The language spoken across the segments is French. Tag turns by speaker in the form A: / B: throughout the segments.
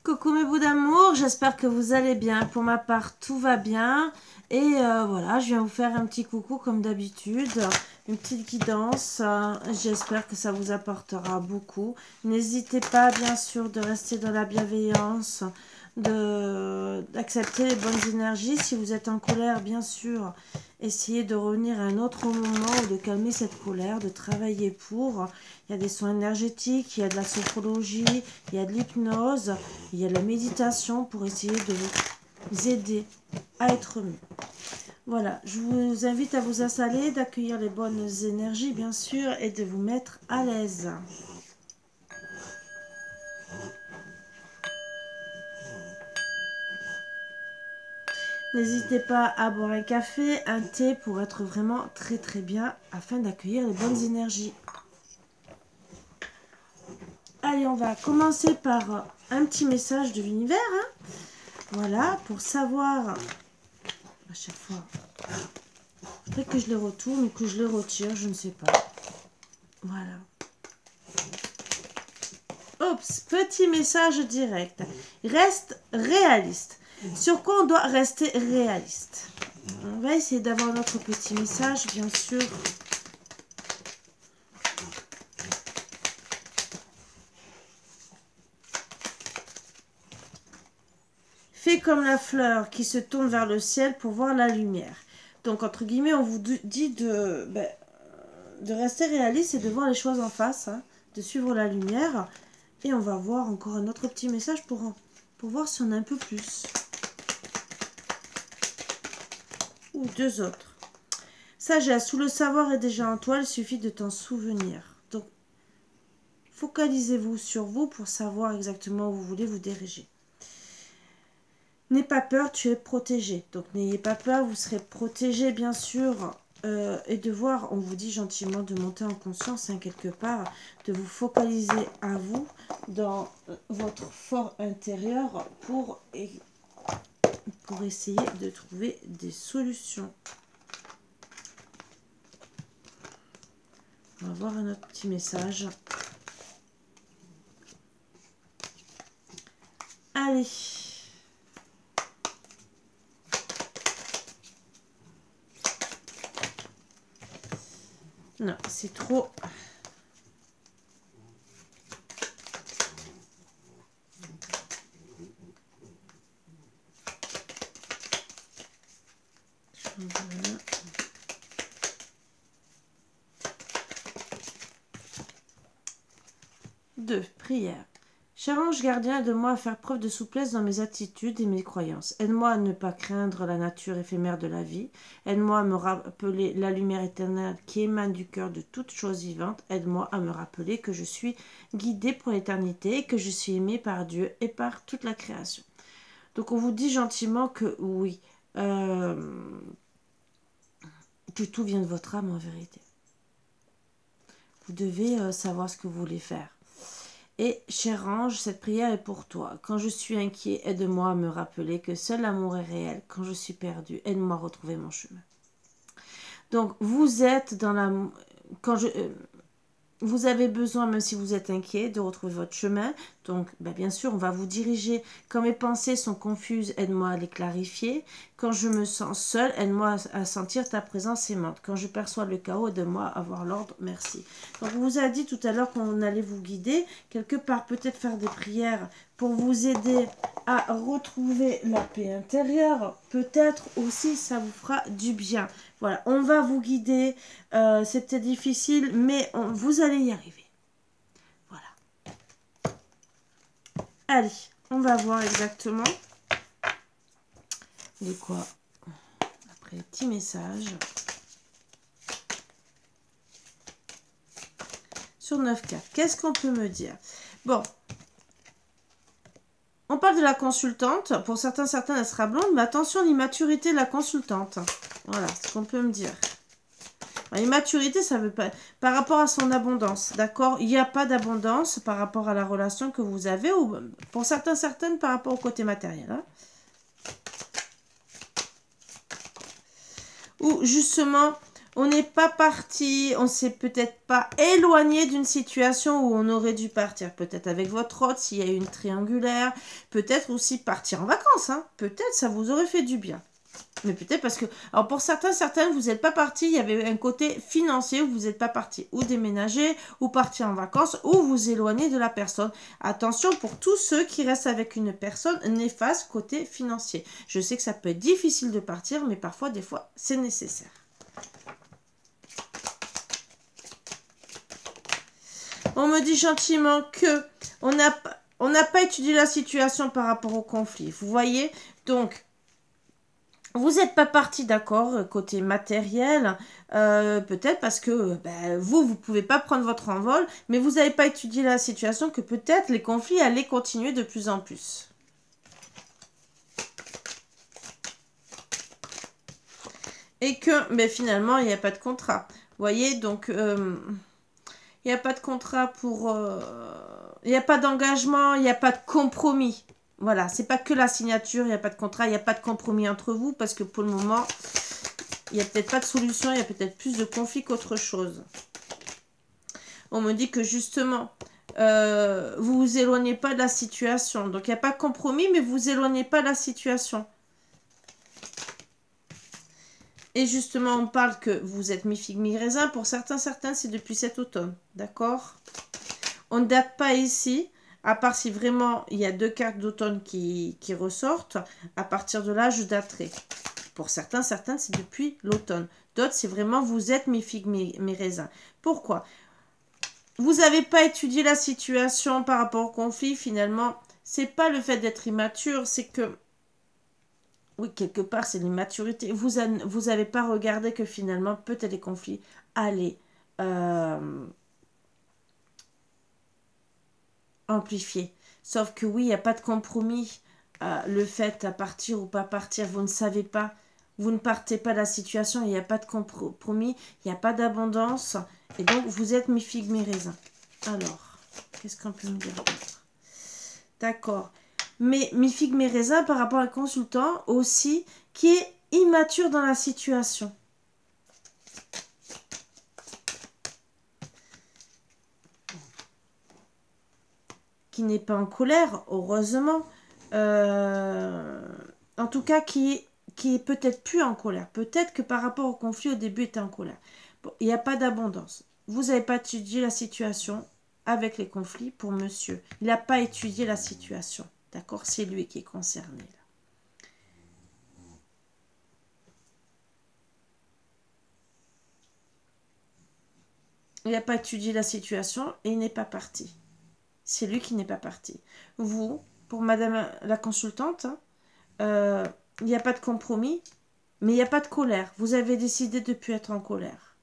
A: Coucou mes bouts d'amour, j'espère que vous allez bien. Pour ma part, tout va bien. Et voilà, je viens vous faire un petit coucou comme d'habitude, une petite guidance. J'espère que ça vous apportera beaucoup. N'hésitez pas, bien sûr, de rester dans la bienveillance, d'accepter les bonnes énergies. Si vous êtes en colère, bien sûr, essayez de revenir à un autre moment ou de calmer cette colère, de travailler pour. Il y a des soins énergétiques, il y a de la sophrologie, il y a de l'hypnose, il y a de la méditation pour essayer de vous aider à être mieux. Voilà, je vous invite à vous installer, d'accueillir les bonnes énergies, bien sûr, et de vous mettre à l'aise. N'hésitez pas à boire un café, un thé pour être vraiment très très bien afin d'accueillir les bonnes énergies. Allez, on va commencer par un petit message de l'univers. Voilà, pour savoir à chaque fois. Il faudrait que je le retourne ou que je le retire, je ne sais pas. Voilà. Oups, petit message direct. Reste réaliste. Sur quoi on doit rester réaliste? On va essayer d'avoir notre petit message, bien sûr. Fais comme la fleur qui se tourne vers le ciel pour voir la lumière. Donc, entre guillemets, on vous dit de rester réaliste et de voir les choses en face, de suivre la lumière. Et on va voir encore un autre petit message pour voir si on a un peu plus. Ou deux autres. Sagesse, où le savoir est déjà en toi, il suffit de t'en souvenir. Donc, focalisez-vous sur vous pour savoir exactement où vous voulez vous diriger. N'aie pas peur, tu es protégé. Donc, n'ayez pas peur, vous serez protégé, bien sûr. Et de voir, on vous dit gentiment de monter en conscience, quelque part, de vous focaliser à vous, dans votre fort intérieur, pour essayer de trouver des solutions. On va voir un autre petit message. Allez. Non, c'est trop. Voilà. Deux, prière. Cher ange gardien, aide-moi à faire preuve de souplesse dans mes attitudes et mes croyances. Aide-moi à ne pas craindre la nature éphémère de la vie. Aide-moi à me rappeler la lumière éternelle qui émane du cœur de toute chose vivante. Aide-moi à me rappeler que je suis guidée pour l'éternité et que je suis aimée par Dieu et par toute la création. Donc on vous dit gentiment que oui, que tout vient de votre âme en vérité. Vous devez savoir ce que vous voulez faire. Et, cher ange, cette prière est pour toi. Quand je suis inquiet, aide-moi à me rappeler que seul l'amour est réel. Quand je suis perdu, aide-moi à retrouver mon chemin. Donc, vous êtes dans la... Vous avez besoin, même si vous êtes inquiet, de retrouver votre chemin. Donc, bien sûr, on va vous diriger. Quand mes pensées sont confuses, aide-moi à les clarifier. Quand je me sens seule, aide-moi à sentir ta présence aimante. Quand je perçois le chaos, aide-moi à voir l'ordre. Merci. Donc, on vous a dit tout à l'heure qu'on allait vous guider. Quelque part, peut-être faire des prières pour vous aider à retrouver la paix intérieure. Peut-être aussi, ça vous fera du bien. Voilà, on va vous guider. C'est peut-être difficile, mais vous allez y arriver. Voilà. Allez, on va voir exactement de quoi. Après les petits messages. Sur 9 cartes, qu'est-ce qu'on peut me dire? Bon. On parle de la consultante. Pour certains, elle sera blonde, mais attention, l'immaturité de la consultante. Voilà, c'est ce qu'on peut me dire. L'immaturité, ça veut pas... Par rapport à son abondance, d'accord? Il n'y a pas d'abondance par rapport à la relation que vous avez, ou pour certaines, par rapport au côté matériel. Ou justement, On n'est pas parti, on s'est peut-être pas éloigné d'une situation où on aurait dû partir. Peut-être avec votre hôte, s'il y a eu une triangulaire. Peut-être aussi partir en vacances. Hein. Peut-être ça vous aurait fait du bien. Mais peut-être parce que... Alors pour certaines, vous n'êtes pas parti. Il y avait un côté financier où vous n'êtes pas parti. Ou déménager, ou partir en vacances, ou vous éloigner de la personne. Attention pour tous ceux qui restent avec une personne néfaste côté financier. Je sais que ça peut être difficile de partir, mais parfois, des fois, c'est nécessaire. On me dit gentiment que on n'a pas étudié la situation par rapport au conflit. Vous voyez? Donc, vous n'êtes pas parti, d'accord, côté matériel, peut-être parce que vous ne pouvez pas prendre votre envol, mais vous n'avez pas étudié la situation que peut-être les conflits allaient continuer de plus en plus. Et que, finalement, il n'y a pas de contrat. Vous voyez, donc... il n'y a pas de contrat pour... il n'y a pas d'engagement, il n'y a pas de compromis. Voilà, c'est pas que la signature, il n'y a pas de contrat, il n'y a pas de compromis entre vous, parce que pour le moment, il n'y a peut-être pas de solution, il y a peut-être plus de conflits qu'autre chose. On me dit que justement, vous vous éloignez pas de la situation. Donc, il n'y a pas de compromis, mais vous vous éloignez pas de la situation. Et justement, on parle que vous êtes mi-figue, mi-raisin. Pour certains, c'est depuis cet automne. D'accord? On ne date pas ici, à part si vraiment il y a 2 cartes d'automne qui ressortent. À partir de là, je daterai. Pour certains, c'est depuis l'automne. D'autres, c'est vraiment vous êtes mi-figue, mi-raisin. Pourquoi? Vous n'avez pas étudié la situation par rapport au conflit. Finalement, c'est pas le fait d'être immature, c'est que... Oui, quelque part, c'est l'immaturité. Vous n'avez pas regardé que finalement, peut-être les conflits allaient amplifier. Sauf que oui, il n'y a pas de compromis. Le fait à partir ou pas partir, vous ne savez pas. Vous ne partez pas de la situation, il n'y a pas de compromis, il n'y a pas d'abondance. Et donc, vous êtes mi-figue, mi-raisin. Alors, qu'est-ce qu'on peut me dire d'autre? D'accord. Mais mi-figue, mi-raisin par rapport à un consultant aussi qui est immature dans la situation. Qui n'est pas en colère, heureusement. En tout cas, qui est peut-être plus en colère. Peut-être que par rapport au conflit, au début, il était en colère. Bon, il n'y a pas d'abondance. Vous n'avez pas étudié la situation avec les conflits pour monsieur. Il n'a pas étudié la situation. D'accord? C'est lui qui est concerné. Là. Il n'a pas étudié la situation et il n'est pas parti. C'est lui qui n'est pas parti. Vous, pour madame la consultante, il n'y a pas de compromis, mais il n'y a pas de colère. Vous avez décidé de ne plus être en colère.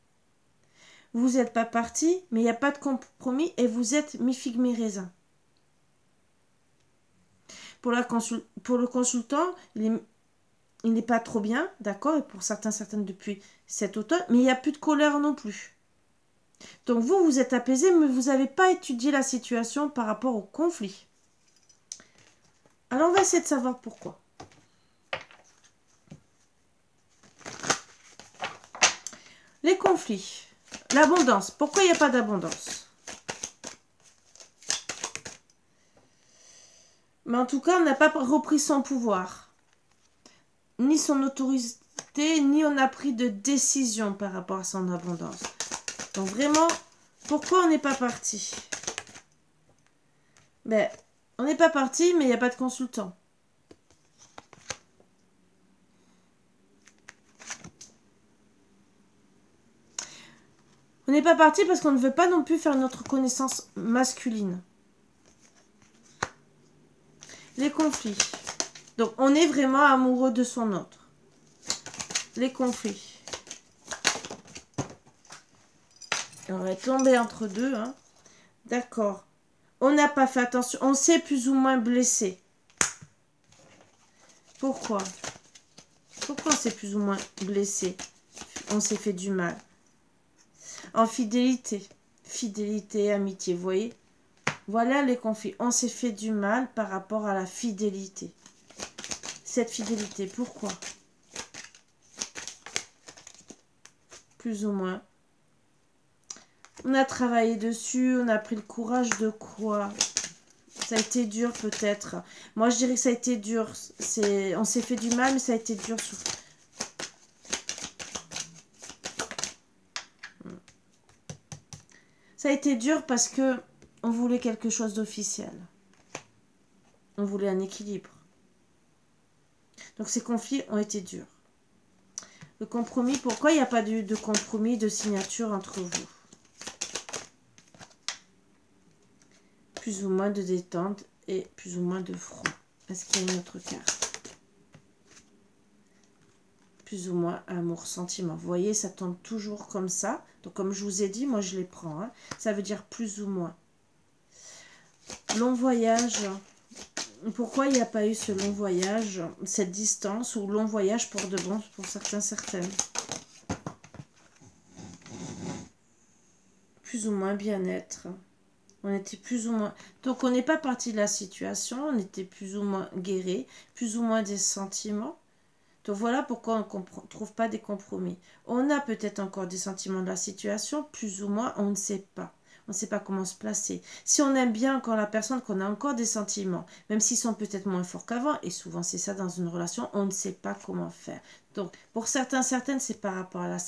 A: Vous n'êtes pas parti, mais il n'y a pas de compromis et vous êtes mi-figue, mi-raisin. Pour le consultant, il n'est pas trop bien, d'accord, et pour certaines depuis cet automne, mais il n'y a plus de colère non plus. Donc vous êtes apaisé, mais vous n'avez pas étudié la situation par rapport au conflit. Alors on va essayer de savoir pourquoi. Les conflits, l'abondance. Pourquoi il n'y a pas d'abondance? Mais en tout cas, on n'a pas repris son pouvoir, ni son autorité, ni on a pris de décision par rapport à son abondance. Donc vraiment, pourquoi on n'est pas parti? On n'est pas parti, mais il n'y a pas de consultant. On n'est pas parti parce qu'on ne veut pas non plus faire notre connaissance masculine. Les conflits. Donc, on est vraiment amoureux de son autre. Les conflits. On va tomber entre deux. Hein. D'accord. On n'a pas fait attention. On s'est plus ou moins blessé. Pourquoi? Pourquoi on s'est plus ou moins blessé? On s'est fait du mal. En fidélité. Fidélité, amitié, vous voyez? Voilà les conflits. On s'est fait du mal par rapport à la fidélité. Cette fidélité, pourquoi? plus ou moins. On a travaillé dessus, on a pris le courage de quoi? Ça a été dur peut-être. Moi je dirais que ça a été dur. On s'est fait du mal, mais ça a été dur. Ça a été dur parce que on voulait quelque chose d'officiel. On voulait un équilibre. Donc ces conflits ont été durs. Le compromis, pourquoi il n'y a pas de compromis, de signature entre vous? Plus ou moins de détente et plus ou moins de front. Est-ce qu'il y a une autre carte? Plus ou moins amour, sentiment. Vous voyez, ça tombe toujours comme ça. Donc comme je vous ai dit, moi je les prends. Hein. Ça veut dire plus ou moins. Long voyage. Pourquoi il n'y a pas eu ce long voyage, cette distance ou long voyage pour de bon pour certains, certaines? Plus ou moins bien-être. On était plus ou moins... Donc on n'est pas parti de la situation, on était plus ou moins guéri, plus ou moins des sentiments. Donc voilà pourquoi on ne trouve pas des compromis. On a peut-être encore des sentiments de la situation, plus ou moins, on ne sait pas. On ne sait pas comment se placer. Si on aime bien encore la personne, qu'on a encore des sentiments, même s'ils sont peut-être moins forts qu'avant, et souvent c'est ça dans une relation, on ne sait pas comment faire. Donc pour certains, certaines, c'est par rapport à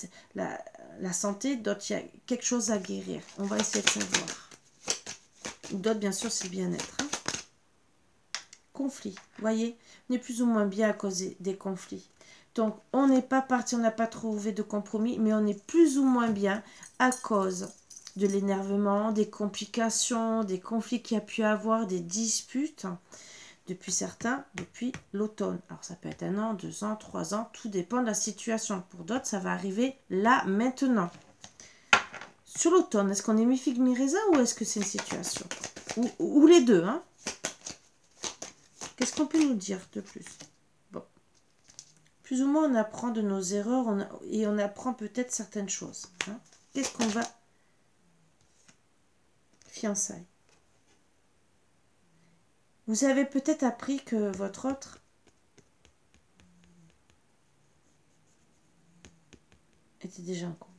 A: la santé, d'autres, il y a quelque chose à guérir. On va essayer de savoir. D'autres, bien sûr, c'est le bien-être. Hein. Conflit, voyez, on est plus ou moins bien à cause des conflits. Donc, on n'est pas parti, on n'a pas trouvé de compromis, mais on est plus ou moins bien à cause de l'énervement, des complications, des conflits qu'il y a pu avoir, des disputes, depuis certains, depuis l'automne. Alors, ça peut être 1 an, 2 ans, 3 ans, tout dépend de la situation. Pour d'autres, ça va arriver là, maintenant. Sur l'automne, est-ce qu'on est mi-figue, mi-raisin ou est-ce que c'est une situation? Ou les deux, hein? Qu'est-ce qu'on peut nous dire de plus? Bon. Plus ou moins, on apprend de nos erreurs et on apprend peut-être certaines choses. Hein? Qu'est-ce qu'on va... Fiançailles. Vous avez peut-être appris que votre autre était déjà en couple.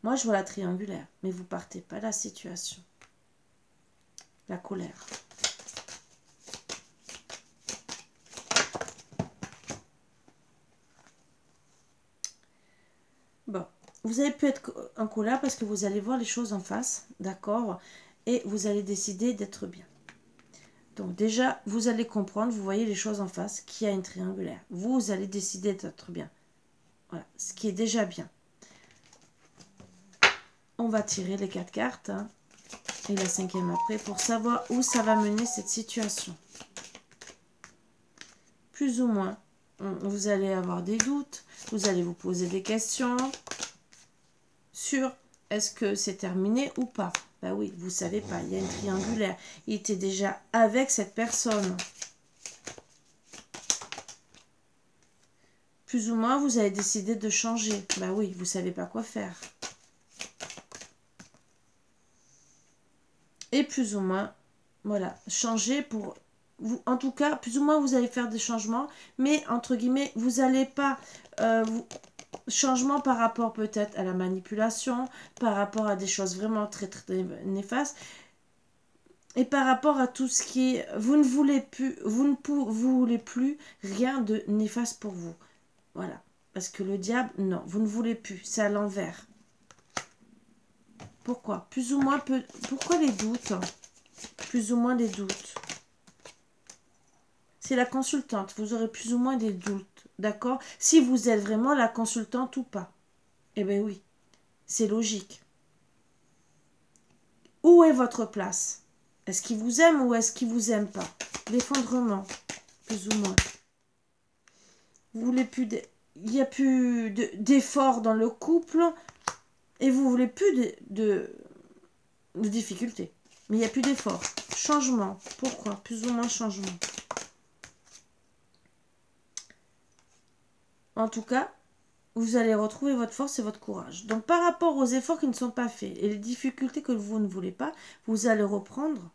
A: Moi, je vois la triangulaire, mais vous partez pas de la situation. La colère. Bon, vous allez pu être en colère parce que vous allez voir les choses en face, d'accord? Et vous allez décider d'être bien. Donc déjà, vous allez comprendre, vous voyez les choses en face, qu'il y a une triangulaire. Vous allez décider d'être bien. Voilà, ce qui est déjà bien. On va tirer les 4 cartes, hein, et la 5e après, pour savoir où ça va mener cette situation. Plus ou moins, vous allez avoir des doutes, vous allez vous poser des questions sur est-ce que c'est terminé ou pas. Ben oui, vous ne savez pas, il y a une triangulaire. Il était déjà avec cette personne. Plus ou moins, vous avez décidé de changer. Ben oui, vous ne savez pas quoi faire. Et plus ou moins, voilà, changer pour... Vous, en tout cas, plus ou moins, vous allez faire des changements, mais entre guillemets, vous n'allez pas... changement par rapport peut-être à la manipulation, par rapport à des choses vraiment très, très néfastes, et par rapport à tout ce qui est... Vous ne voulez plus rien de néfaste pour vous. Voilà. Parce que le diable, non, vous ne voulez plus. C'est à l'envers. Pourquoi? Plus ou moins... Pourquoi les doutes? Plus ou moins des doutes. C'est la consultante. Vous aurez plus ou moins des doutes. D'accord? Si vous êtes vraiment la consultante ou pas. Eh bien oui. C'est logique. Où est votre place? Est-ce qu'il vous aime ou est-ce qu'il vous aime pas? L'effondrement. Plus ou moins. Vous voulez plus... Il n'y a plus d'efforts dans le couple. Et vous voulez plus de difficultés. Mais il n'y a plus d'efforts. Changement. Pourquoi? Plus ou moins changement. En tout cas, vous allez retrouver votre force et votre courage. Donc, par rapport aux efforts qui ne sont pas faits et les difficultés que vous ne voulez pas, vous allez reprendre,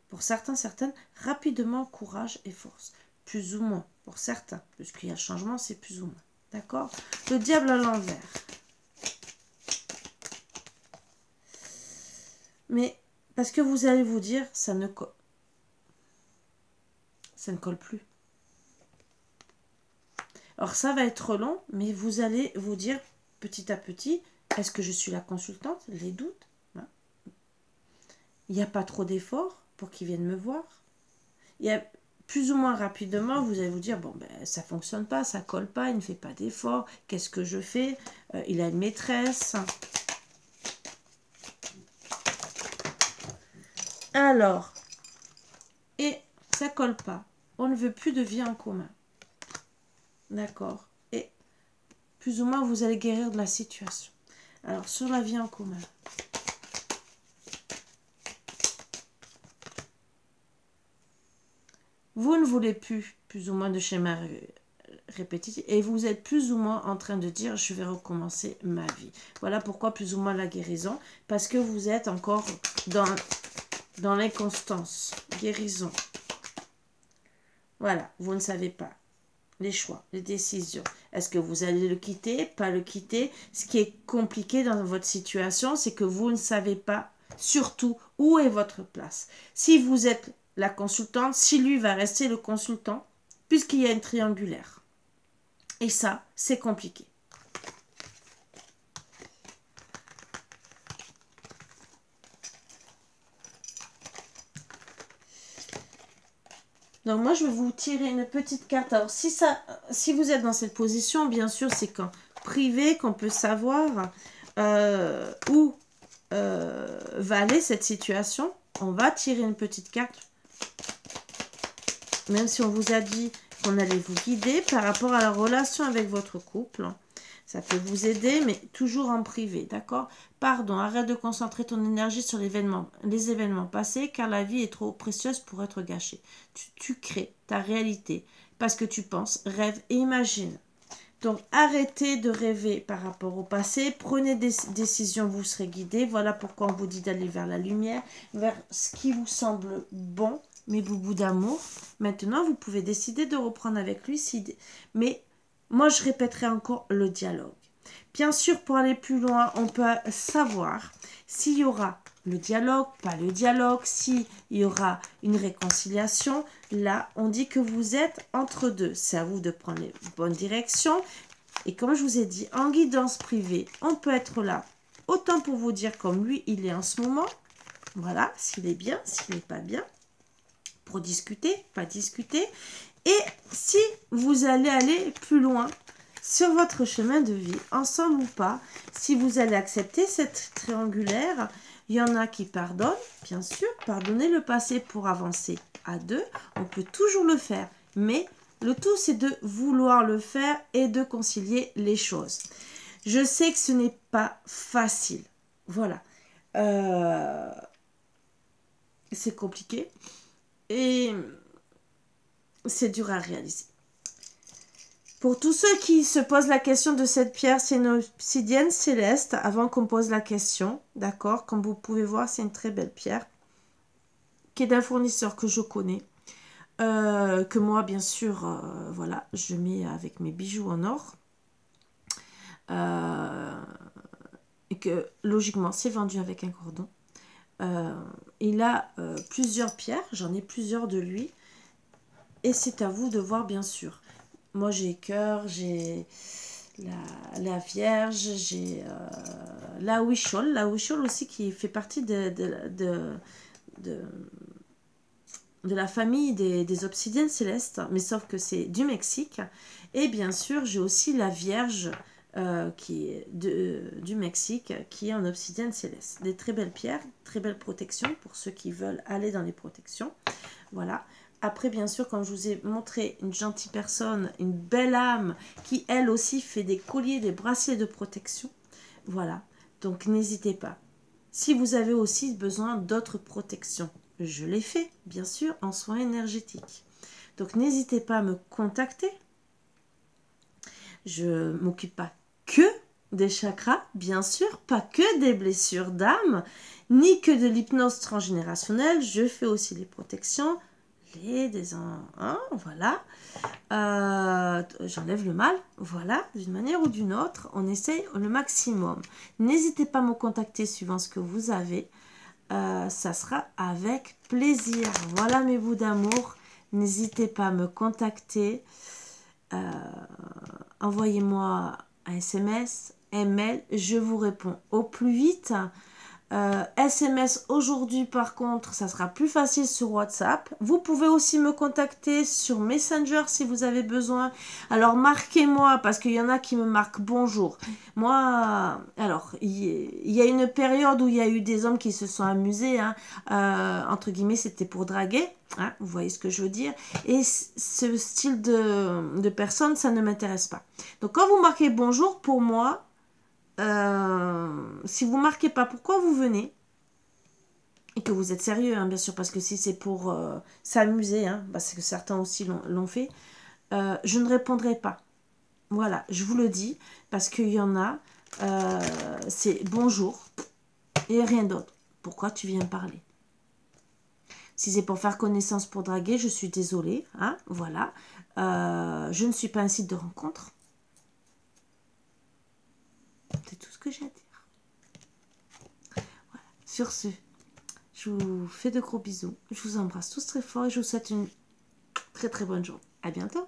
A: pour certains, certaines, rapidement courage et force. Plus ou moins. pour certains, puisqu'il y a le changement, c'est plus ou moins. D'accord? Le diable à l'envers. Mais parce que vous allez vous dire, ça ne colle plus. Alors ça va être long, mais vous allez vous dire petit à petit, est-ce que je suis la consultante? Les doutes. Hein? Il n'y a pas trop d'efforts pour qu'ils viennent me voir. Il y a plus ou moins rapidement, vous allez vous dire, bon, ben, ça ne fonctionne pas, ça ne colle pas, il ne fait pas d'efforts, qu'est-ce que je fais? Il a une maîtresse. Alors, et ça ne colle pas. On ne veut plus de vie en commun. D'accord? Et plus ou moins, vous allez guérir de la situation. Alors, sur la vie en commun. Vous ne voulez plus ou moins de schéma répétitif et vous êtes plus ou moins en train de dire je vais recommencer ma vie. Voilà pourquoi plus ou moins la guérison, parce que vous êtes encore dans l'inconstance. Guérison. Voilà, vous ne savez pas. Les choix, les décisions. Est-ce que vous allez le quitter, pas le quitter? Ce qui est compliqué dans votre situation, c'est que vous ne savez pas surtout où est votre place. Si vous êtes la consultante, si lui va rester le consultant, puisqu'il y a une triangulaire. Et ça, c'est compliqué. Donc moi, je vais vous tirer une petite carte. Alors, si vous êtes dans cette position, bien sûr, c'est qu'en privé qu'on peut savoir où va aller cette situation. On va tirer une petite carte. Même si on vous a dit qu'on allait vous guider par rapport à la relation avec votre couple. Ça peut vous aider, mais toujours en privé, d'accord? Pardon, arrête de concentrer ton énergie sur les événements passés, car la vie est trop précieuse pour être gâchée. Tu crées ta réalité, parce que tu penses, rêves et imagines. Donc, arrêtez de rêver par rapport au passé, prenez des décisions, vous serez guidé. Voilà pourquoi on vous dit d'aller vers la lumière, vers ce qui vous semble bon, mes boubous d'amour. Maintenant, vous pouvez décider de reprendre avec lui, mais moi, je répéterai encore le dialogue. Bien sûr, pour aller plus loin, on peut savoir s'il y aura le dialogue, pas le dialogue, s'il y aura une réconciliation. Là, on dit que vous êtes entre deux. C'est à vous de prendre les bonnes directions. Et comme je vous ai dit, en guidance privée, on peut être là autant pour vous dire comme lui, il est en ce moment. Voilà, s'il est bien, s'il n'est pas bien. Pour discuter, pas discuter. Et si vous allez aller plus loin sur votre chemin de vie, ensemble ou pas, si vous allez accepter cette triangulaire, il y en a qui pardonnent, bien sûr, pardonner le passé pour avancer à deux, on peut toujours le faire, mais le tout c'est de vouloir le faire et de concilier les choses. Je sais que ce n'est pas facile, voilà, c'est compliqué et c'est dur à réaliser. Pour tous ceux qui se posent la question de cette pierre, c'est une obsidienne céleste, avant qu'on pose la question, d'accord? Comme vous pouvez voir, c'est une très belle pierre, qui est d'un fournisseur que je connais, que moi, bien sûr, voilà, je mets avec mes bijoux en or, et que, logiquement, c'est vendu avec un cordon. Il a plusieurs pierres, j'en ai plusieurs de lui, et c'est à vous de voir, bien sûr. Moi, j'ai cœur, j'ai la Vierge, j'ai la Huichol aussi qui fait partie de la famille des obsidiennes célestes, mais sauf que c'est du Mexique. Et bien sûr, j'ai aussi la Vierge qui est du Mexique, qui est en obsidienne céleste. Des très belles pierres, très belles protections pour ceux qui veulent aller dans les protections. Voilà. Après, bien sûr, comme je vous ai montré, une gentille personne, une belle âme, qui elle aussi fait des colliers, des bracelets de protection. Voilà, donc n'hésitez pas. Si vous avez aussi besoin d'autres protections, je les fais, bien sûr, en soins énergétiques. Donc n'hésitez pas à me contacter. Je ne m'occupe pas que des chakras, bien sûr, pas que des blessures d'âme, ni que de l'hypnose transgénérationnelle. Je fais aussi les protections, clés, hein, voilà. J'enlève le mal, voilà, d'une manière ou d'une autre, on essaye le maximum. N'hésitez pas à me contacter suivant ce que vous avez. Ça sera avec plaisir. Voilà mes bouts d'amour. N'hésitez pas à me contacter. Envoyez-moi un SMS, un mail. Je vous réponds au plus vite. SMS aujourd'hui par contre, ça sera plus facile sur WhatsApp. Vous pouvez aussi me contacter sur Messenger si vous avez besoin. Alors marquez-moi parce qu'il y en a qui me marquent bonjour. Moi, alors il y a une période où il y a eu des hommes qui se sont amusés, hein, entre guillemets, c'était pour draguer. Hein, vous voyez ce que je veux dire. Et ce style de personne, ça ne m'intéresse pas. Donc quand vous marquez bonjour, pour moi, si vous marquez pas pourquoi vous venez et que vous êtes sérieux, hein, bien sûr, parce que si c'est pour s'amuser, hein, parce que certains aussi l'ont fait, je ne répondrai pas. Voilà, je vous le dis, parce qu'il y en a, c'est bonjour et rien d'autre. Pourquoi tu viens parler? Si c'est pour faire connaissance, pour draguer, je suis désolée, hein, voilà. Je ne suis pas un site de rencontre. C'est tout ce que j'ai à dire. Voilà. Sur ce, je vous fais de gros bisous. Je vous embrasse tous très fort et je vous souhaite une très très bonne journée. À bientôt.